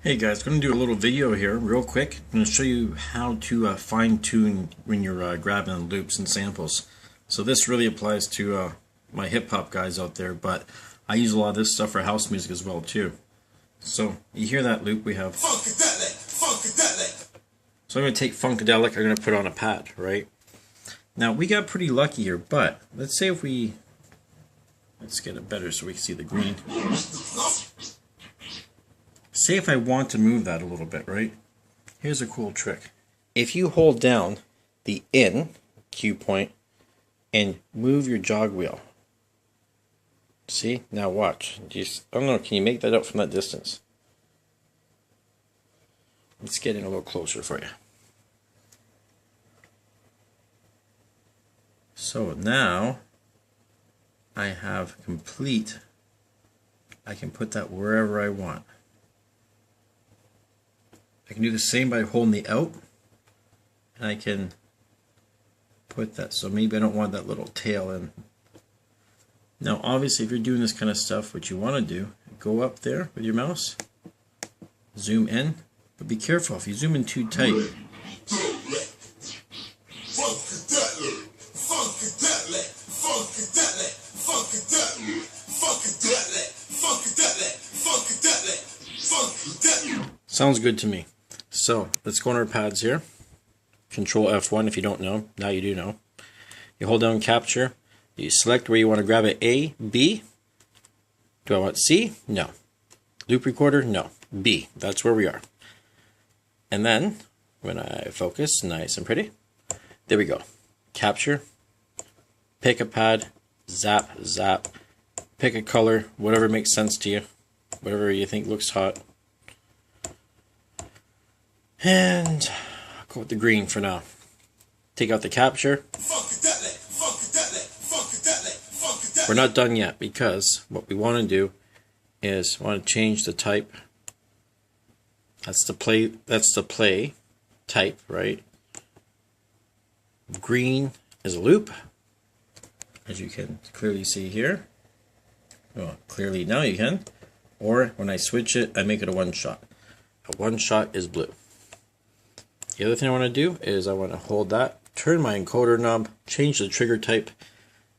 Hey guys, going to do a little video here real quick. I'm going to show you how to fine-tune when you're grabbing loops and samples. So this really applies to my hip-hop guys out there, but I use a lot of this stuff for house music as well too. So you hear that loop we have. Funkadelic, Funkadelic. So I'm going to take Funkadelic, I'm going to put it on a pad, right? Now we got pretty lucky here, but let's say if let's get it better so we can see the green. Say if I want to move that a little bit, right? Here's a cool trick. If you hold down the in cue point and move your jog wheel. See? Now watch. I don't know, can you make that out from that distance? Let's get in a little closer for you. So now I have complete, I can put that wherever I want. I can do the same by holding the out, and I can put that, so maybe I don't want that little tail in. Now obviously if you're doing this kind of stuff, what you want to do, go up there with your mouse, zoom in, but be careful if you zoom in too tight. Sounds good to me. So let's go on our pads here. Control F1 if you don't know. Now you do know. You hold down capture. You select where you want to grab it. A, B. Do I want C? No. Loop recorder? No. B. That's where we are. And then when I focus, nice and pretty. There we go. Capture. Pick a pad. Zap, zap. Pick a color. Whatever makes sense to you. Whatever you think looks hot. And I'll go with the green for now. Take out the capture. We're not done yet because what we want to do is want to change the type. That's the play type, right? Green is a loop, as you can clearly see here. Well, clearly now you can. Or when I switch it, I make it a one shot. A one shot is blue. The other thing I want to do is I want to hold that, turn my encoder knob, change the trigger type.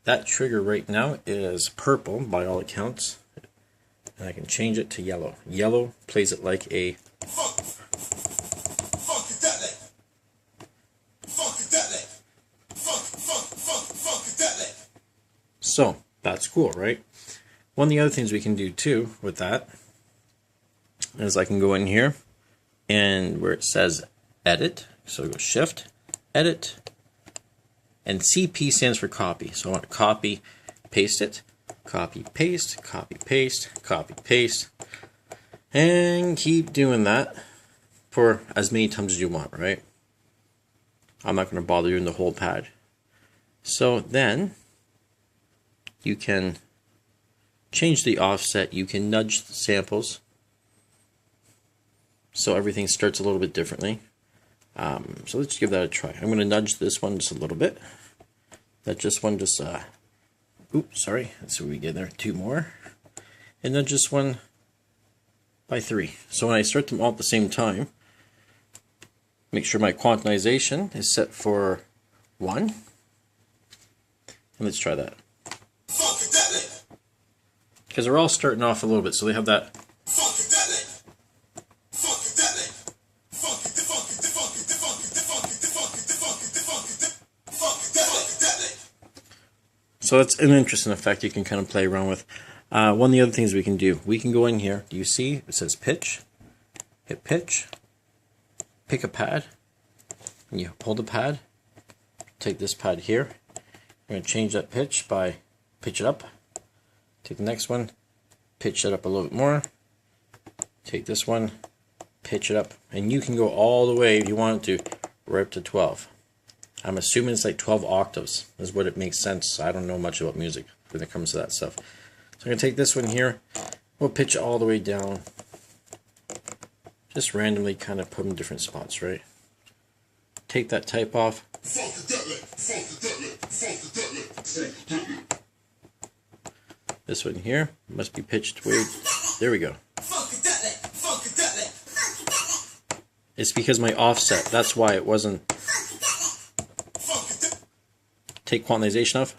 That trigger right now is purple by all accounts, and I can change it to yellow. Yellow plays it like a so that's cool, right? One of the other things we can do too with that is I can go in here and where it says edit, so go shift, edit, and CP stands for copy. So I want to copy, paste it, copy, paste, copy, paste, copy, paste, and keep doing that for as many times as you want, right? I'm not going to bother doing the whole pad. So then you can change the offset, you can nudge the samples so everything starts a little bit differently. So let's give that a try. I'm going to nudge this one just a little bit. That just one just, oops, sorry. Let's see what we get there. 2 more. And nudge this one by 3. So when I start them all at the same time, make sure my quantization is set for 1. And let's try that. Because they're all starting off a little bit, so they have that. So that's an interesting effect you can kind of play around with. One of the other things we can do, we can go in here. Do you see? It says pitch. Hit pitch. Pick a pad. And you hold the pad. Take this pad here. I'm going to change that pitch by pitch it up. Take the next one. Pitch it up a little bit more. Take this one. Pitch it up. And you can go all the way, if you want to, right up to 12. I'm assuming it's like 12 octaves is what it makes sense. I don't know much about music when it comes to that stuff. So I'm going to take this one here. We'll pitch it all the way down. Just randomly kind of put them in different spots, right? Take that type off. This one here must be pitched way. There we go. It's because my offset. That's why it wasn't. Take quantization off.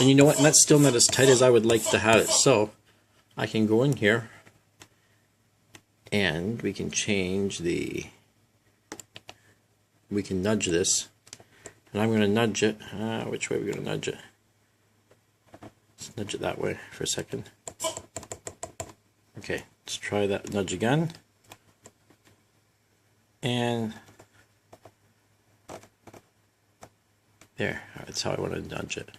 And you know what? And that's still not as tight as I would like to have it. So I can go in here and we can change the. We can nudge this. And I'm going to nudge it. Which way are we going to nudge it? Let's nudge it that way for a second. Okay, let's try that nudge again. And there, that's how I want to nudge it.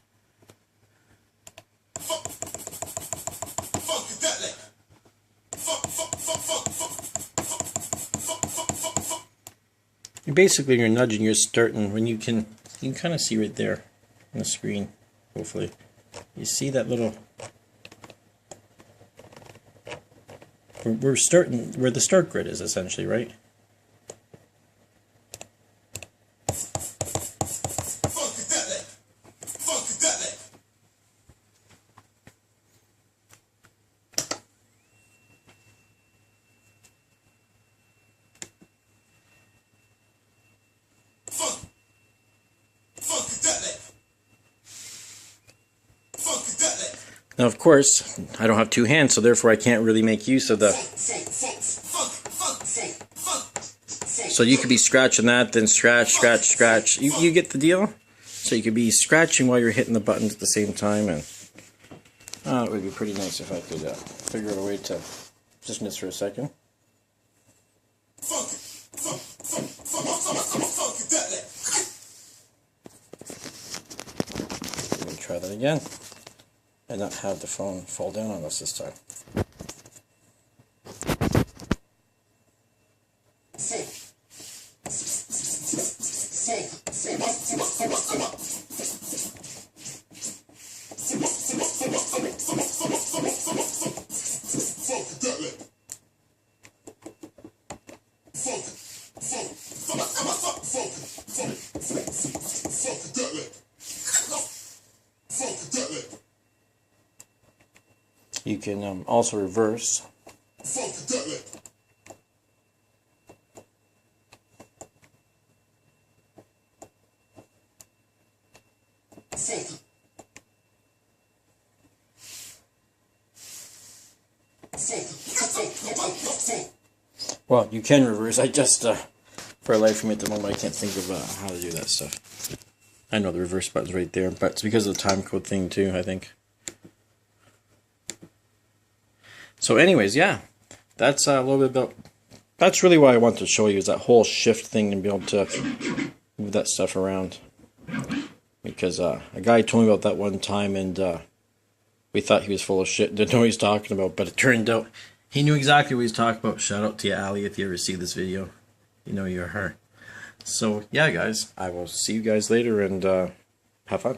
Basically, you're nudging, you're starting when you can kind of see right there on the screen, hopefully. You see that little, we're starting where the start grid is essentially, right? Now, of course, I don't have two hands, so therefore I can't really make use of the... So you could be scratching that, then scratch, scratch, scratch. You get the deal? So you could be scratching while you're hitting the buttons at the same time, and... it would be pretty nice if I could figure out a way to... Just miss for a second. Let me try that again. And not have the phone fall down on us this time. You can also reverse. Well, you can reverse. I just, for a life of me at the moment, I can't think of how to do that stuff. I know the reverse button's right there, but it's because of the time code thing too, I think. So anyways, yeah, that's a little bit about, that's really what I want to show you, is that whole shift thing and be able to move that stuff around. Because a guy told me about that one time, and we thought he was full of shit, didn't know what he was talking about, but it turned out he knew exactly what he was talking about. Shout out to you, Ali, if you ever see this video. You know you're her. So yeah, guys, I will see you guys later, and have fun.